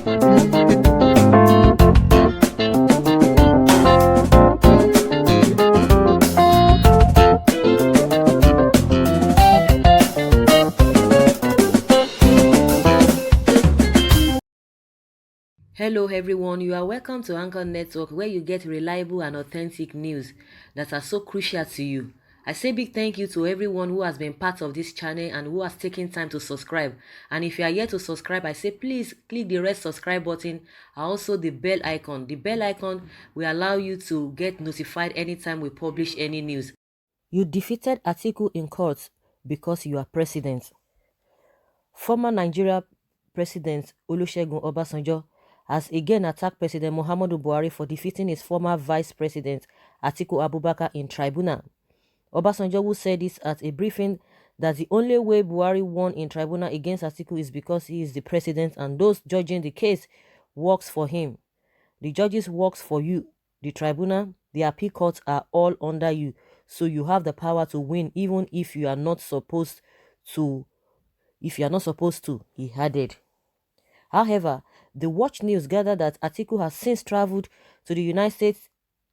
Hello, everyone. You are welcome to Anchor Network, where you get reliable and authentic news that are so crucial to you. I say big thank you to everyone who has been part of this channel and who has taken time to subscribe. And if you are yet to subscribe, I say please click the red subscribe button and also the bell icon. The bell icon will allow you to get notified anytime we publish any news. You defeated Atiku in court because you are president. Former Nigeria President Olusegun Obasanjo has again attacked President Muhammadu Buhari for defeating his former Vice President Atiku Abubakar in Tribunal. Obasanjo, who said this at a briefing, that the only way Buhari won in Tribunal against Atiku is because he is the president and those judging the case works for him. The judges works for you. The tribunal, the appeal courts are all under you. So you have the power to win even if you are not supposed to. He added. However, the Watch News gathered that Atiku has since traveled to the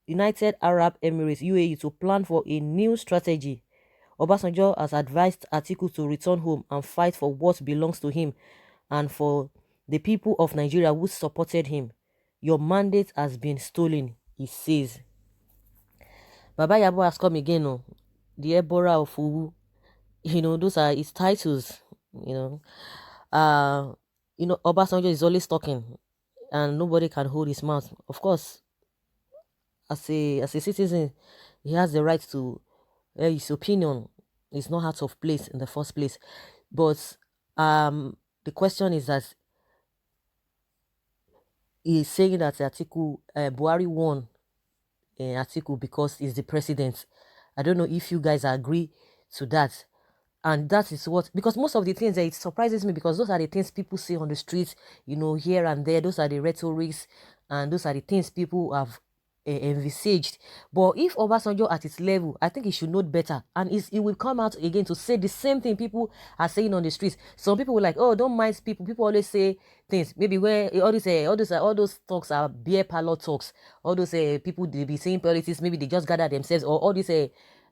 United Arab Emirates (UAE) to plan for a new strategy. Obasanjo has advised Atiku to return home and fight for what belongs to him and for the people of Nigeria who supported him. Your mandate has been stolen, he says. Baba Yabo has come again, oh, the Ebora of Uwu. Those are his titles, you know. Obasanjo is always talking and nobody can hold his mouth. Of course, as a citizen, he has the right to his opinion. Is not out of place in the first place. But the question is that he's saying that Buhari won Atiku because he's the president. I don't know if you guys agree to that. And that is what, because most of the things it surprises me, because those are the things people say on the streets, here and there. Those are the rhetorics and those are the things people have envisaged. But if Obasanjo at its level, I think he should know better, and he will come out again to say the same thing people are saying on the streets. Some people were like, oh, don't mind people always say things, maybe where all those talks are beer parlor talks, all those people, they be saying politics, maybe they just gather themselves, or all this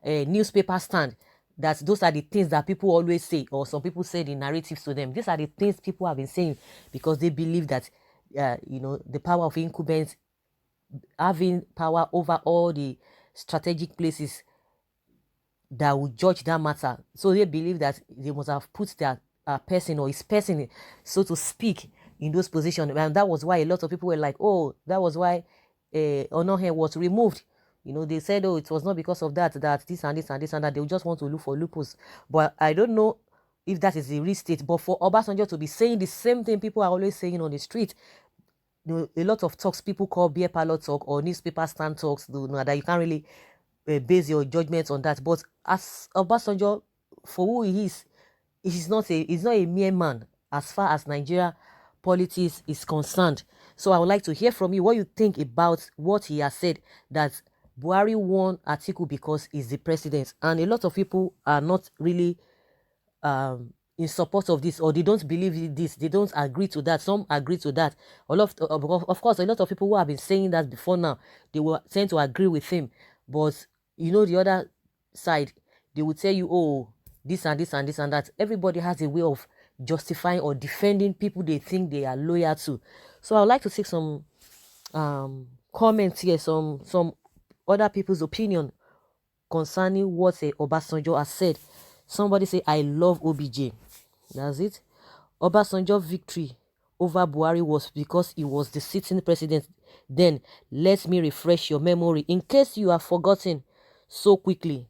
newspaper stand, that those are the things that people always say, or some people say the narratives to them. These are the things people have been saying because they believe that the power of incumbents having power over all the strategic places that will judge that matter. So they believe that they must have put their person or his person, so to speak, in those positions. And that was why a lot of people were like, oh, that was why Onohe was removed. They said, oh, it was not because of that this and this and this and that. They just want to look for loopholes. But I don't know if that is the real state. But for Obasanjo to be saying the same thing people are always saying on the street, a lot of talks people call beer parlor talk or newspaper stand talks, that you can't really base your judgment on that. But as Obasanjo, for who he is, he's not a mere man as far as Nigeria politics is concerned. So I would like to hear from you what you think about what he has said, that Buhari won Atiku because he's the president. And a lot of people are not really in support of this, or they don't believe this, they don't agree to that. Some agree to that. Of course, a lot of people who have been saying that before now, they will tend to agree with him. But the other side, they will tell you, oh, this and this and this and that. Everybody has a way of justifying or defending people they think they are loyal to. So I would like to take some comments here, some other people's opinion concerning what Obasanjo has said. Somebody say, I love OBJ. That's it. Obasanjo victory over Buhari was because he was the sitting president. Then let me refresh your memory in case you have forgotten so quickly.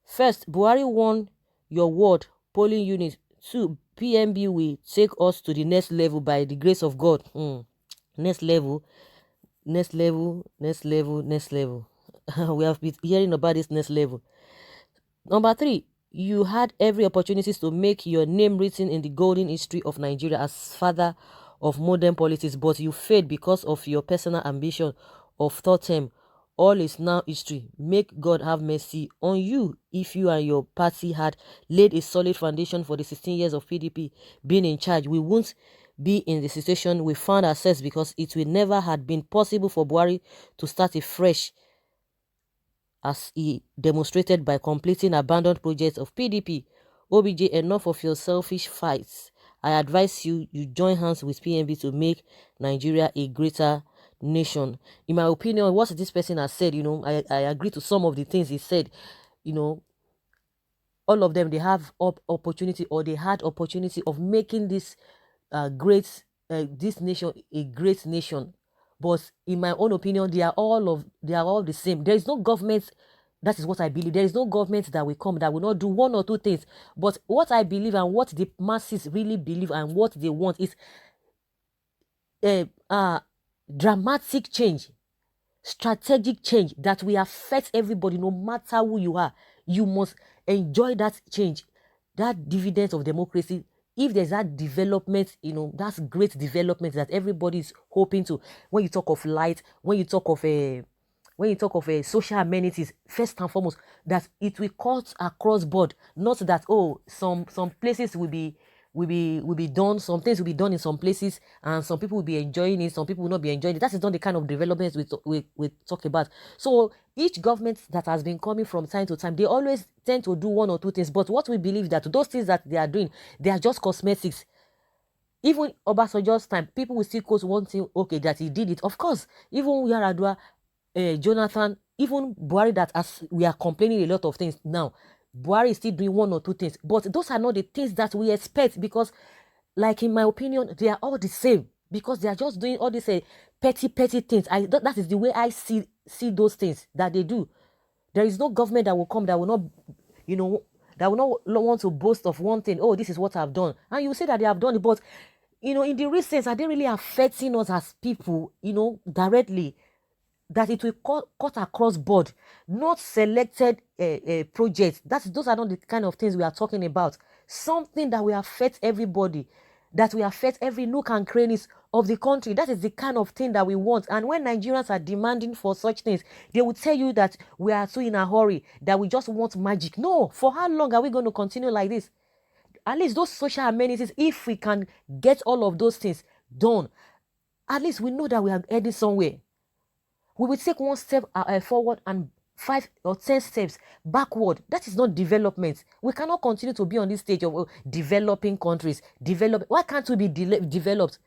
First, Buhari won your ward polling unit. 2, PMB will take us to the next level by the grace of God. Next level. We have been hearing about this next level. Number 3, you had every opportunity to make your name written in the golden history of Nigeria as father of modern politics, but you failed because of your personal ambition of third term. All is now history. Make God have mercy on you. If you and your party had laid a solid foundation for the 16 years of PDP being in charge, we won't be in the situation we found ourselves, because it will never had been possible for Buhari to start afresh, as he demonstrated by completing abandoned projects of PDP. OBJ, enough of your selfish fights. I advise you join hands with PNB to make Nigeria a greater nation. In my opinion, what this person has said, I agree to some of the things he said. All of them, they have opportunity, or they had opportunity of making this this nation a great nation. But in my own opinion, they are all the same. There is no government. That is what I believe. There is no government that will come that will not do one or two things. But what I believe, and what the masses really believe, and what they want is dramatic change, strategic change that will affect everybody, no matter who you are. You must enjoy that change, that dividend of democracy. If there's that development, that's great development that everybody is hoping to. When you talk of light, when you talk of social amenities, first and foremost, that it will cut across board. Not that, some places will be done, some things will be done in some places, and some people will be enjoying it, some people will not be enjoying it. That is not the kind of developments we talk about. So each government that has been coming from time to time, they always tend to do one or two things. But what we believe, that those things that they are doing, they are just cosmetics. Even Obasanjo's time, people will still quote one thing, okay, that he did it. Of course, even Yaradua, Jonathan, even Buhari, that as we are complaining a lot of things now, Buhari is still doing one or two things. But those are not the things that we expect, because, like, in my opinion, they are all the same, because they are just doing all these petty things. That is the way I see those things that they do. There is no government that will come that will not, that will not want to boast of one thing. Oh, this is what I've done. And you say that they have done it, but, in the recent, are they really affecting us as people, directly? That it will cut across board, not selected projects. Those are not the kind of things we are talking about. Something that will affect everybody, that will affect every nook and crannies of the country. That is the kind of thing that we want. And when Nigerians are demanding for such things, they will tell you that we are too in a hurry, that we just want magic. No, for how long are we going to continue like this? At least those social amenities, if we can get all of those things done, at least we know that we are heading somewhere. We will take one step forward and 5 or 10 steps backward. That is not development. We cannot continue to be on this stage of developing countries. Why can't we be developed?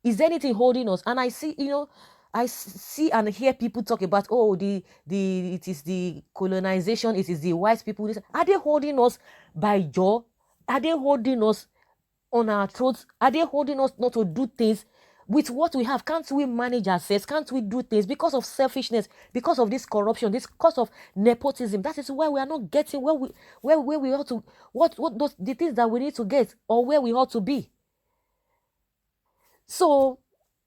Is there anything holding us? And I see, I see and hear people talk about, it is the colonization, it is the white people. Are they holding us by jaw? Are they holding us on our throats? Are they holding us not to do things with what we have? Can't we manage ourselves? Can't we do things? Because of selfishness, because of this corruption, this cause of nepotism, that is why we are not getting where we ought to, the things that we need to get, or where we ought to be. So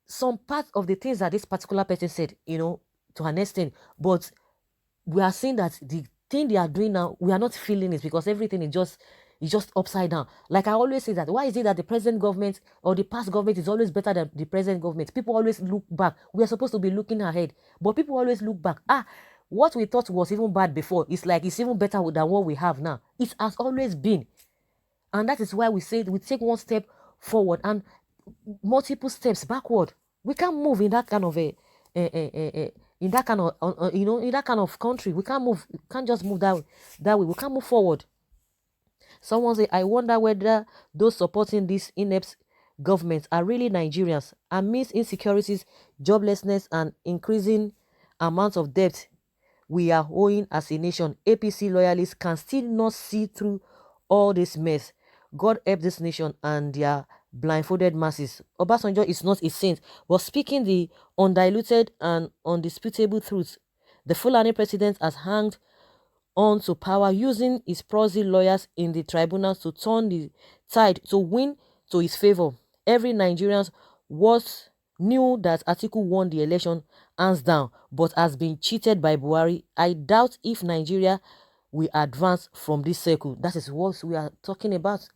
some part of the things that this particular person said, to an extent, but we are seeing that the thing they are doing now, we are not feeling it, because everything is just upside down. Like I always say, that why is it that the present government or the past government is always better than the present government? People always look back. We are supposed to be looking ahead, but people always look back. What we thought was even bad before, it's like it's even better than what we have now. It has always been. And that is why we say we take one step forward and multiple steps backward. We can't move in that kind of in that kind of in that kind of country. We can't move. We can't just move that way. We can't move forward. Someone say, I wonder whether those supporting this inept government are really Nigerians. Amidst insecurities, joblessness, and increasing amounts of debt we are owing as a nation, APC loyalists can still not see through all this mess. God help this nation and their blindfolded masses. Obasanjo is not a saint, but speaking the undiluted and undisputable truth, the Fulani president has hanged on to power using his proxy lawyers in the tribunals to turn the tide to win to his favor. Every Nigerian knew that Atiku won the election hands down, but has been cheated by Buhari. I doubt if Nigeria will advance from this circle. That is what we are talking about.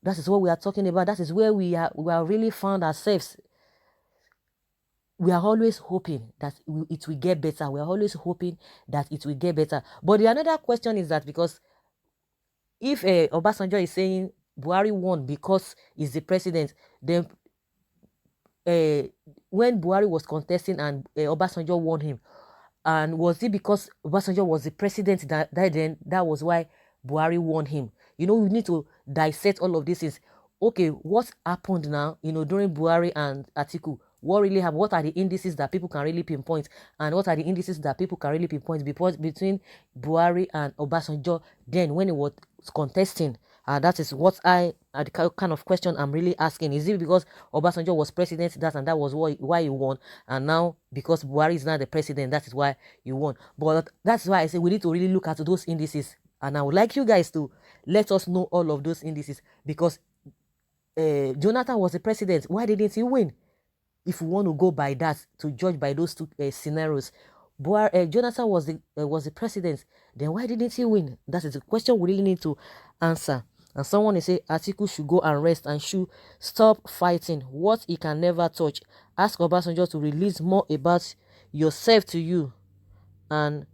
That is what we are talking about. That is where we are really found ourselves. We are always hoping that it will get better. We are always hoping that it will get better. But the another question is that, because if Obasanjo is saying Buhari won because he's the president. Then uh, when Buhari was contesting and Obasanjo won him, and was it because Obasanjo was the president that then that was why Buhari won him? You know, we need to dissect all of these things. Okay, what happened now, you know, during Buhari and Atiku? What really happened? What are the indices that people can really pinpoint? And what are the indices that people can really pinpoint between Buhari and Obasanjo then when he was contesting? That is what the kind of question I'm really asking. Is it because Obasanjo was president that was why he won, and now because Buhari is not the president, that is why you won? But that's why I say we need to really look at those indices, and I would like you guys to let us know all of those indices, because Jonathan was the president. Why didn't he win? If we want to go by that, to judge by those two scenarios, Jonathan was the president. Then why didn't he win? That is the question we really need to answer. And someone is saying Atiku should go and rest and should stop fighting what he can never touch. Ask Obasanjo to release more about yourself to you. And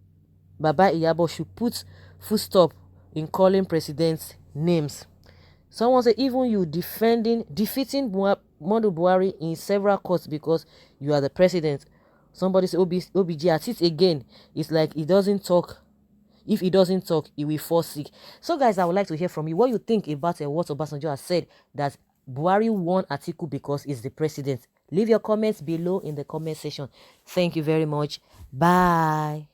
Baba Iyabo should put full stop in calling presidents names. Someone said even you defeating Modu Buhari in several courts because you are the president. Somebody said OBG at it again. It's like he doesn't talk. If he doesn't talk, he will fall sick. So guys, I would like to hear from you what you think about what Obasanjo has said, that Buhari won Atiku because he's the president. Leave your comments below in the comment section. Thank you very much. Bye.